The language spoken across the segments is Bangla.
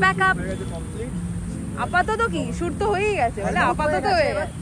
ব্যাকআপ আপাতত কি শুট তো হয়েই গেছে, মানে আপাতত হয়ে গেছে।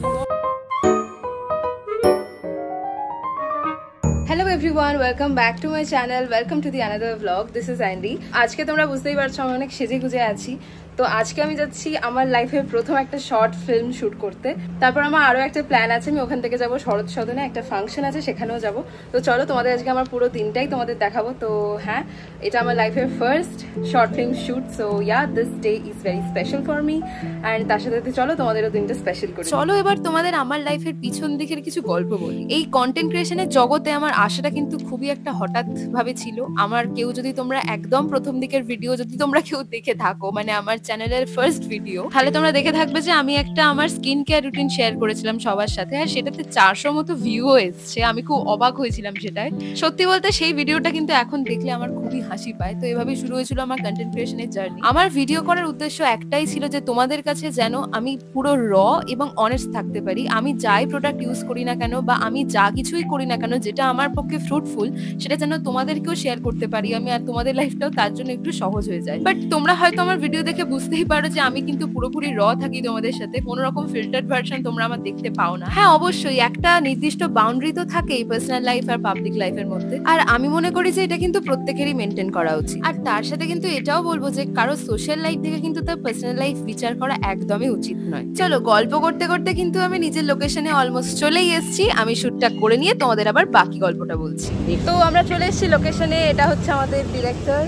Hello everyone, welcome back to my channel. Welcome to the another vlog. This is Andy. আজকে তোমরা বুঝতেই পারছো আমি অনেক সেজে গুজে আছি। তো আজকে আমি যাচ্ছি আমার লাইফের প্রথম একটা শর্ট ফিল্ম শুট করতে। তারপর আমার আরো একটা প্ল্যান আছে, আমি ওখান থেকে যাবো শরৎ সদনে, একটা ফাংশন আছে সেখানেও যাব। তো চলো তোমাদের আজকে আমার পুরো দিনটাই তোমাদের দেখাবো। তো হ্যাঁ, এটা আমার লাইফের first short film shoot. So yeah, this day is very special for me and তার সাথে চলো তোমাদেরও দিনটা স্পেশাল করি। চলো এবার তোমাদের আমার লাইফের পিছন দিকের কিছু গল্প বলি। এই কন্টেন্ট ক্রিয়েশনের জগতে আমার আশাটা কিন্তু খুবই একটা হঠাৎ ভাবে ছিল। আমার কেউ যদি তোমরা একদম প্রথম দিকের ভিডিও যদি তোমরা কেউ দেখে থাকো, মানে আমার চ্যানেলের ফার্স্ট ভিডিও, তাহলে তোমরা দেখে থাকবে যে আমি একটা আমার স্কিন কেয়ার রুটিন শেয়ার করেছিলাম সবার সাথে, আর সেটাতে 400 মতো ভিউ এসেছে। আমি খুব অবাক হয়েছিলাম সেটাই। সত্যি বলতে সেই ভিডিওটা কিন্তু এখন দেখলে আমার খুবই হাসি পায়। তো এভাবেই শুরু হয়েছিল আমার কন্টেন্ট ক্রিয়েশনের জার্নি। আমার ভিডিও করার উদ্দেশ্য একটাই ছিল যে তোমাদের কাছে যেন আমি পুরো র এবং অনেস্ট থাকতে পারি। আমি যাই প্রোডাক্ট ইউজ করি না কেন বা আমি যা কিছুই করি না কেন যেটা আমার পক্ষে ফ্রুটফুল, সেটা যেন তোমাদেরকেও শেয়ার করতে পারি আমি, আর তোমাদের লাইফটাও তার জন্য একটু সহজ হয়ে যায়। বাট তোমরা হয়তো আমার ভিডিও দেখে বুঝতেই পারো যে আমি কিন্তু পুরোপুরি র থাকি তোমাদের সাথে, কোনো রকম ফিল্টার্ড ভার্সন তোমরা আমার দেখতে পাও না। হ্যাঁ, অবশ্যই একটা নির্দিষ্ট বাউন্ডারি তো থাকেই পার্সোনাল লাইফ আর পাবলিক লাইফের মধ্যে, আর আমি মনে করি যে এটা কিন্তু প্রত্যেকেরই মেনটেন করা উচিত। আর তার সাথে কিন্তু এটাও বলবো যে কারো সোশ্যাল লাইফ থেকে কিন্তু তার পার্সোনাল লাইফ বিচার করা একদমই উচিত নয়। চলো গল্প করতে করতে কিন্তু আমি নিজের লোকেশনে অলমোস্ট চলেই এসেছি। আমি শুটটা করে নিয়ে তোমাদের আবার বাকি গল্পটা বলছি। তো আমরা চলে এসেছি লোকেশনে। এটা হচ্ছে আমাদের ডিরেক্টর,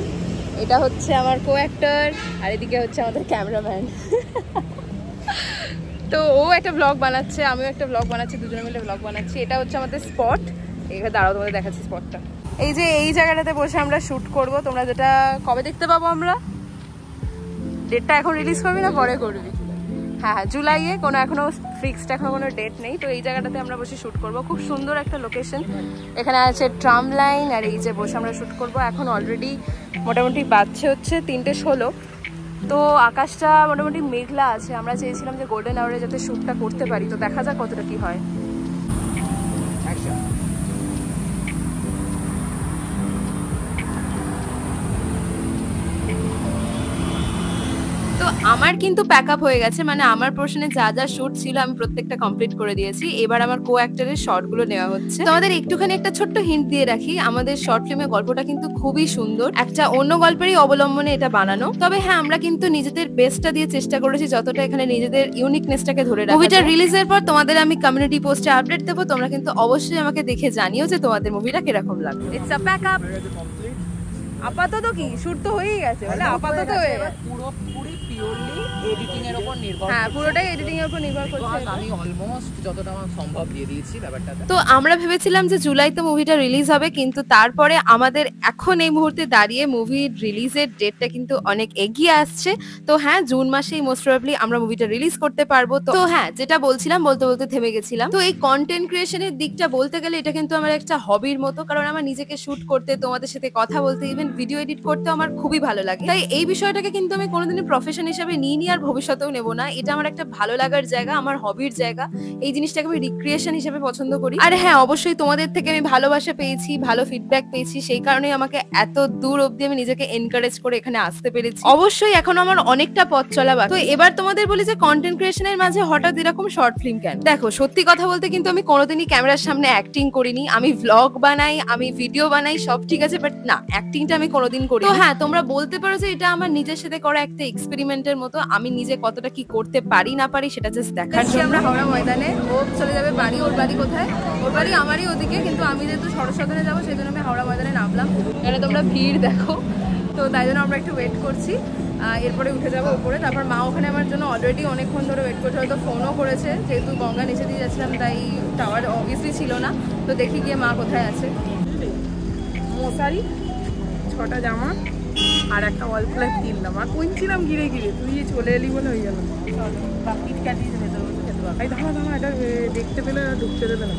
এটা হচ্ছে আমার কো অ্যাক্টর, আর এদিকে হচ্ছে আমাদের ক্যামেরাম্যান। তো ও একটা ব্লগ বানাচ্ছে, আমিও একটা ব্লগ বানাচ্ছি, দুজনে মিলে ব্লগ বানাচ্ছি। এটা হচ্ছে আমাদের স্পট। এখানে দাঁড়াও তোমাদের দেখাচ্ছি স্পটটা। এই যে এই জায়গাটাতে বসে আমরা শুট করব। তোমরা যেটা কবে দেখতে পাবো, আমরা ডেটটা এখন রিলিজ করবি না পরে করবি? হ্যাঁ, জুলাইয়ে, কোনো এখনো ফিক্সড এখনো কোনো ডেট নেই। তো এই জায়গাটাতে আমরা বসে শুট করব। খুব সুন্দর একটা লোকেশন। এখানে আছে ট্রাম লাইন, আর এই যে বসে আমরা শুট করব। এখন অলরেডি মোটামুটি বাজছে হচ্ছে 3:16। তো আকাশটা মোটামুটি মেঘলা আছে। আমরা চেয়েছিলাম যে গোল্ডেন আওয়ারে যাতে শ্যুটটা করতে পারি। তো দেখা যাক কতটা কি হয়। তো আমার কিন্তু প্যাক আপ হয়ে গেছে, মানে আমার পোর্শনে যা যা শুট ছিল আমি প্রত্যেকটা কমপ্লিট করে দিয়েছি। এবার আমার কো অ্যাক্টরের শর্টগুলো নেওয়া হচ্ছে। তোমাদের একটুখানি একটা ছোট্ট হিন্ট দিয়ে রাখি, আমাদের শর্ট ফিল্মের গল্পটা কিন্তু খুবই সুন্দর, একটা অন্য গল্পেরই অবলম্বনে এটা বানানো। তবে হ্যাঁ, আমরা কিন্তু নিজেদের বেস্টটা দিয়ে চেষ্টা করেছি যতটা এখানে নিজেদের ইউনিকনেসটাকে ধরে রাখা। মুভিটা রিলিজের পর তোমাদের আমি কমিউনিটি পোস্টে আপডেট দেবো। তোমরা কিন্তু অবশ্যই আমাকে দেখে জানিও যে তোমাদের মুভিটা কিরকম লাগবে। ইটস আ প্যাক আপ আপাতত কি শুট তো হয়েই গেছে, মানে আপাতত হয়ে গেছে। পুরোপুরি পিওরলি এডিটিং এর উপর নির্ভর। হ্যাঁ, পুরোটাই এডিটিং এর উপর নির্ভর করছে। আমি অলমোস্ট যতটা আমার সম্ভব দিয়ে দিয়েছি ব্যাপারটাতে। তো আমরা ভেবেছিলাম যে জুলাইতে মুভিটা রিলিজ হবে, কিন্তু তারপরে আমাদের এখন এই মুহূর্তে দাঁড়িয়ে মুভি রিলিজের ডেটটা কিন্তু অনেক এগিয়ে আসছে। তো হ্যাঁ, জুন মাসেই মোস্ট প্রবাবলি আমরা মুভিটা রিলিজ করতে পারবো। তো হ্যাঁ, যেটা বলছিলাম বলতে বলতে থেমে গেছিলাম। তো এই কন্টেন্ট ক্রিয়েশনের দিকটা বলতে গেলে এটা কিন্তু আমার একটা হবির মতো, কারণ আমার নিজেকে শুট করতে, তোমাদের সাথে কথা বলতে, ইভেন ভিডিও এডিট করতে আমার খুবই ভালো লাগে। তাই এই বিষয়টাকে কিন্তু আমি কোনোদিনই প্রফেশন হিসেবে নিইনি আর ভবিষ্যতেও নেব না। এটা আমার একটা ভালো লাগার জায়গা, আমার হবির জায়গা। এই জিনিসটাকে আমি রিক্রিয়েশন হিসেবে পছন্দ করি। আর হ্যাঁ, অবশ্যই তোমাদের থেকে আমি ভালোবাসা পেয়েছি, ভালো ফিডব্যাক পেয়েছি, সেই কারণেই আমাকে এত দূর অবধি আমি নিজেকে এনকারেজ করে এখানে আসতে পেরেছি। অবশ্যই এখন আমার অনেকটা পথ চলা বাকি। তো এবার তোমাদের বলি যে কন্টেন্ট ক্রিয়েশনের মাঝে হঠাৎ এরকম শর্ট ফিল্ম কেন? দেখো, সত্যি কথা বলতে কিন্তু আমি কোনোদিনই ক্যামেরার সামনে অ্যাক্টিং করিনি। আমি ভ্লগ বানাই, আমি ভিডিও বানাই, সব ঠিক আছে, বাট না, অ্যাক্টিংটা আমি কোনোদিন করি। তো হ্যাঁ, তোমরা বলতে পারো যে এটা আমার নিজের সাথে করা একটা এক্সপেরিমেন্টের মতো। আমি নিজে কতটা কি করতে পারি না পারি সেটা জাস্ট দেখার জন্য। আমরা হাওড়া ময়দানে, ও চলে যাবে বাড়ি। ওর বাড়ি কোথায়? ওর বাড়ি আমারই ওদিকে, কিন্তু আমি যেহেতু শরৎ সদনে যাবো সেই জন্য আমি হাওড়া ময়দানে নামলাম। এখানে তোমরা ভিড় দেখো, তো তাই জন্য আমরা একটু ওয়েট করছি। এরপরে উঠে যাবো উপরে। তারপর মা ওখানে আমার জন্য অলরেডি অনেকক্ষণ ধরে ওয়েট করছে, হয়তো ফোনও করেছে, যেহেতু গঙ্গা নিচে দিয়ে যাচ্ছিলাম তাই টাওয়ার অবভিয়াসলি ছিল না। তো দেখি গিয়ে মা কোথায় আছে। মশারি, 6টা জামা আর একটা ওয়াল প্লাগ কিনলাম, আর কুইনছিলাম ঘিরে ঘিরে, তুই চলে এলি বলে হয়ে গেল। বাকিট কাটিয়ে ভেতরে বসে খেতে পারবো। এই দাঁড়া দাঁড়া, এটা দেখতে পেলে ঢুকতে দেবে না।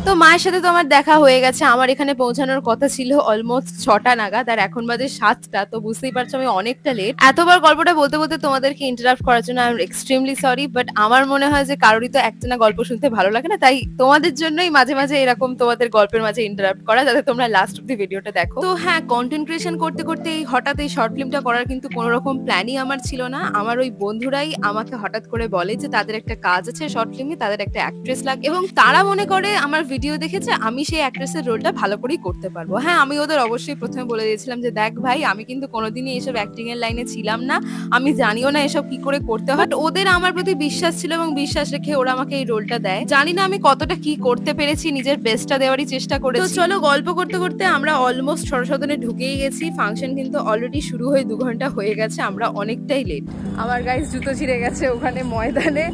তো মায়ের সাথে তো আমার দেখা হয়ে গেছে। আমার এখানে পৌঁছানোর কথা ছিল অলমোস্ট 6টা নাগাদ, আর এখন বাজে 7টা। তো বুঝতেই পারছো আমি অনেকটা লেট। এতবার গল্পটা বলতে বলতে তোমাদেরকে ইন্টারাপ্ট করার জন্য I am extremely sorry, but আমার মনে হয় যে কারোরই তো একটানা গল্প শুনতে ভালো লাগে না, তাই তোমাদের জন্যই মাঝে মাঝে এরকম তোমাদের গল্পের মাঝে ইন্টারাপ্ট করা, যাতে তোমরা লাস্ট অব্দি ভিডিওটা দেখো। তো হ্যাঁ, কন্টেন্ট ক্রিয়েশন করতে করতে এই হঠাৎ এই শর্ট ফিল্মটা করার কিন্তু কোনো রকম প্ল্যানই আমার ছিল না। আমার ওই বন্ধুরাই আমাকে হঠাৎ করে বলে যে তাদের একটা কাজ আছে শর্ট ফিল্মে, তাদের একটা অ্যাক্ট্রেস লাগে, এবং তারা মনে করে আমার ভিডিও দেখেছে আমি সেই অ্যাক্ট্রেসের রোলটা ভালো করেই করতে পারবো। হ্যাঁ, আমি ওদের অবশ্যই প্রথমে বলে দিয়েছিলাম যে দেখ ভাই, আমি কিন্তু কোনোদিনই এসব অ্যাক্টিং এর লাইনে ছিলাম না, আমি জানিও না এসব কি করে করতে হয়। বাট ওদের আমার প্রতি বিশ্বাস ছিল এবং বিশ্বাস রেখে ওরা আমাকে এই রোলটা দেয়। জানি না আমি কতটা কি করতে পেরেছি, নিজের বেস্টটা দেওয়ারই চেষ্টা করেছি। তো চলো, গল্প করতে করতে আমরা অলমোস্ট সরস্বতনে ঢুকেই গেছি। ফাংশন কিন্তু অলরেডি শুরু হয়ে 2 ঘন্টা হয়ে গেছে, আমরা অনেকটাই লেট। আমার গাইস জুতো ছিঁড়ে গেছে ওখানে ময়দানে,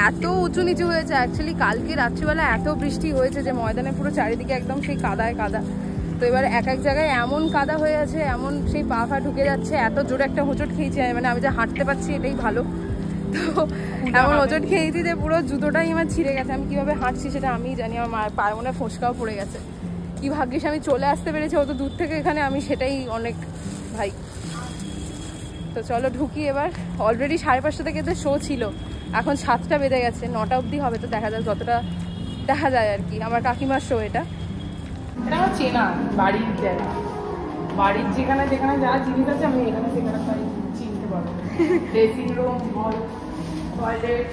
এত উঁচু নিচু হয়েছে। অ্যাকচুয়ালি কালকে রাত্রিবেলা এত বৃষ্টি হয়েছে যে ময়দানে পুরো চারিদিকে একদম সেই কাদায় কাদা। তো এবার এক এক জায়গায় এমন কাদা হয়ে আছে, এমন সেই পা ফা ঢুকে যাচ্ছে, এত জোরে একটা হোঁচট খেয়েছি। মানে আমি যে হাঁটতে পারছি এটাই ভালো, তো এমন হোঁচট খেয়েছি যে পুরো জুতোটাই আমার ছিঁড়ে গেছে। আমি কিভাবে হাঁটছি সেটা আমিই জানি, আমার মায়ের পায়ে মনে ফোসকাও পড়ে গেছে। কি ভাগ্যিস আমি চলে আসতে পেরেছি অত দূর থেকে এখানে, আমি সেটাই অনেক ভাই। তো চলো ঢুকি এবার। অলরেডি 5:30 থেকে যে শো ছিল, এখন 7টা বেজে গেছে, 9টা অবধি হবে। তো দেখা যায় যতটা দেখা যায় আর কি। আমার কাকিমার শো এটা। এটা আমার চেনা বাড়ির জায়গা, বাড়ির যেখানে যেখানে যা জিনিস আছে আমি এখানে সেখানে পাই চিনতে পারবো। ড্রেসিং রুম, হল, টয়লেট।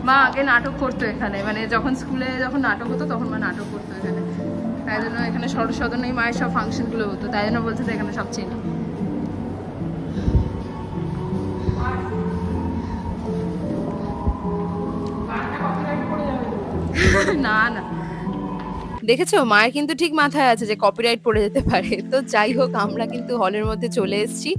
মা আগে নাটক করতো এখানে, মানে যখন স্কুলে যখন নাটক হতো তখন মা নাটক করতো এখানে, তাই জন্য এখানে সদনেই মায়ের সব ফাংশনগুলো হতো, তাই জন্য বলছে যে এখানে সব চেনে। না না, দেখেছো মায়ের কিন্তু ঠিক মাথায় আছে যে কপিরাইট পড়ে যেতে পারে। তো যাই হোক, আমরা কিন্তু হলের মধ্যে চলে এসেছি।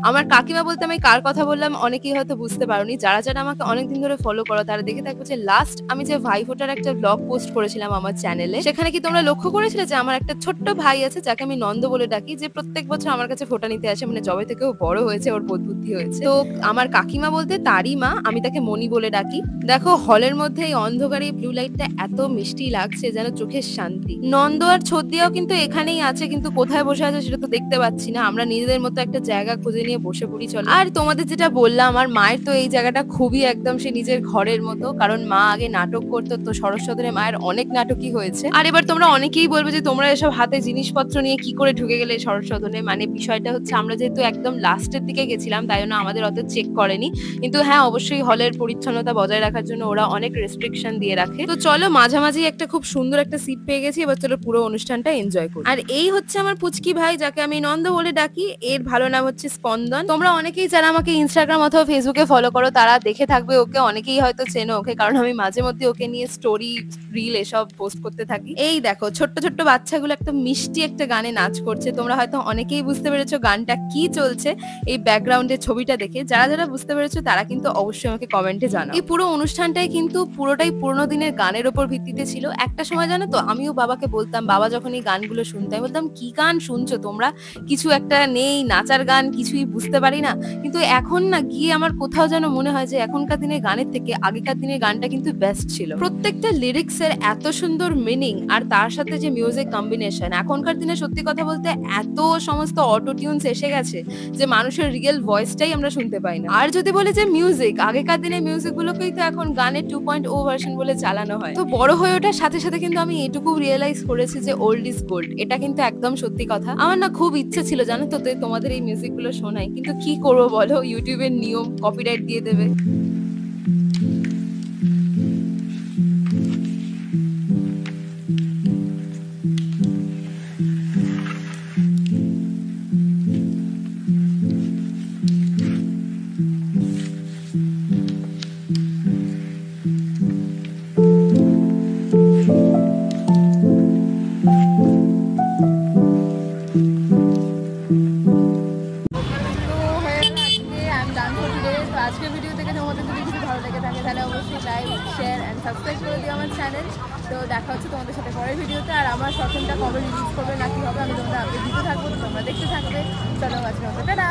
আমার কাকিমা বলতে আমি কার কথা বললাম অনেকেই হয়তো বুঝতে পারোনি। যারা যারা আমাকে অনেকদিন ধরে ফলো করো তারা দেখে থাকবে যে লাস্ট আমি যে ভাইফোঁটার একটা ব্লগ পোস্ট করেছিলাম আমার চ্যানেলে, সেখানে কি তোমরা লক্ষ্য করেছিলে যে আমার একটা ছোট্ট ভাই আছে যাকে আমি নন্দ বলে ডাকি, যে প্রত্যেক বছর আমার কাছে ফোঁটা নিতে আসে, মানে জবে থেকেও বড় হয়েছে, ওর বোধ বুদ্ধি হয়েছে। তো আমার কাকিমা বলতে তারই মা, আমি তাকে মনি বলে ডাকি। দেখো হলের মধ্যে এই অন্ধকারে ব্লু লাইটটা এত মিষ্টি লাগছে, যেন চোখের শান্তি। নন্দ আর ছদ্দিয়াও কিন্তু এখানেই আছে, কিন্তু কোথায় বসে আছে সেটা তো দেখতে পাচ্ছি না। আমরা নিজেদের মতো একটা জায়গা খুঁজে নিয়ে বসে পড়ি চলো। আর তোমাদের যেটা বললাম, আমার মায়ের তো এই জায়গাটা খুবই একদম সে নিজের ঘরের মতো, কারণ মা আগে নাটক করতো, তো সরস্বতী মায়ের অনেক নাটকই হয়েছে। আর এবার তোমরা অনেকেই বলবে যে তোমরা এসব হাতে জিনিসপত্র নিয়ে কি করে ঢুকে গেলে সরস্বতী। মানে বিষয়টা হচ্ছে আমরা যেহেতু একদম লাস্টের দিকে গেছিলাম, তাই জন্য আমাদের অত চেক করেনি। কিন্তু হ্যাঁ, অবশ্যই হলের পরিচ্ছন্নতা বজায় রাখার জন্য ওরা অনেক রেস্ট্রিকশন দিয়ে রাখে। তো চলো, মাঝামাঝি একটা খুব সুন্দর একটা সিট পেয়ে গেছি, এবার চলো পুরো অনুষ্ঠানটা এনজয় করি। আর এই হচ্ছে আমার পুচকি ভাই, যাকে আমি নন্দ বলে ডাকি। এর ভালো নাম হচ্ছে স্পন্দন। তোমরা অনেকেই যারা আমাকে ইনস্টাগ্রাম অথবা ফেসবুকে ফলো করো তারা দেখে থাকবে ওকে, অনেকেই হয়তো চেনো ওকে, কারণ আমি মাঝে মধ্যে ওকে নিয়ে স্টোরি, রিল এসব পোস্ট করতে থাকি। এই দেখো ছোট্ট ছোট্ট বাচ্চাগুলো একটা মিষ্টি একটা গানে নাচ করছে। তোমরা হয়তো অনেকেই বুঝতে পেরেছো গানটা কি চলছে এই ব্যাকগ্রাউন্ডের ছবিটা দেখে। যারা যারা বুঝতে পেরেছো তারা কিন্তু অবশ্যই আমাকে কমেন্টে জানাও। এই পুরো অনুষ্ঠানটাই কিন্তু পুরোটাই পুরোনো দিনের গানের উপর ভিত্তিতে ছিল। একটা সময় জানো তো, আমিও বাবাকে বলতাম, বাবা যখন এই গানগুলো শুনতাম বলতাম কি গান শুনছো তোমরা, কিছু একটা নেই, নাচার গান কিছুই বুঝতে পারি না। কিন্তু এখন না গিয়ে আমার কোথাও যেন মনে হয় যে এখনকার দিনের গানের থেকে আগেকার দিনের গানটা কিন্তু বেস্ট ছিল। প্রত্যেকটা লিরিক্স এর এত সুন্দর মিনিং, আর তার সাথে যে মিউজিক কম্বিনেশন। এখনকার দিনে সত্যি কথা বলতে এত সমস্ত অটো টিউনস এসে গেছে যে মানুষের রিয়েল ভয়েসটাই আমরা শুনতে পাই না। আর যদি বলে যে মিউজিক, আগেকার দিনের মিউজিক গুলোকেই তো এখন গানের 2.0 ভার্সন বলে চালানো হয়। তো বড় হয়ে ওঠার সাথে সাথে কিন্তু আমি এটুকু রিয়েলাইজ করেছি যে ওল্ড ইজ গোল্ড, এটা কিন্তু একদম সত্যি কথা। আমার না খুব ইচ্ছে ছিল জানো তো তোমাদের এই মিউজিক গুলো শোনাই, কিন্তু কি করবো বলো, ইউটিউবের নিয়ম, কপিরাইট দিয়ে দেবে। আজকের ভিডিও থেকে তোমাদের যদি কিছু ভালো লেগে থাকে তাহলে অবশ্যই লাইক, শেয়ার অ্যান্ড সাবস্ক্রাইব করে দিও আমার চ্যানেল। তো দেখা হচ্ছে তোমাদের সাথে পরের ভিডিওতে। আর আমার শর্টফিল্মটা কবে রিলিজ করবে না কি হবে আমি তোমাদের আপডেট দিতে থাকবো, তোমরা দেখতে থাকবে। চলো আজকে টাটা।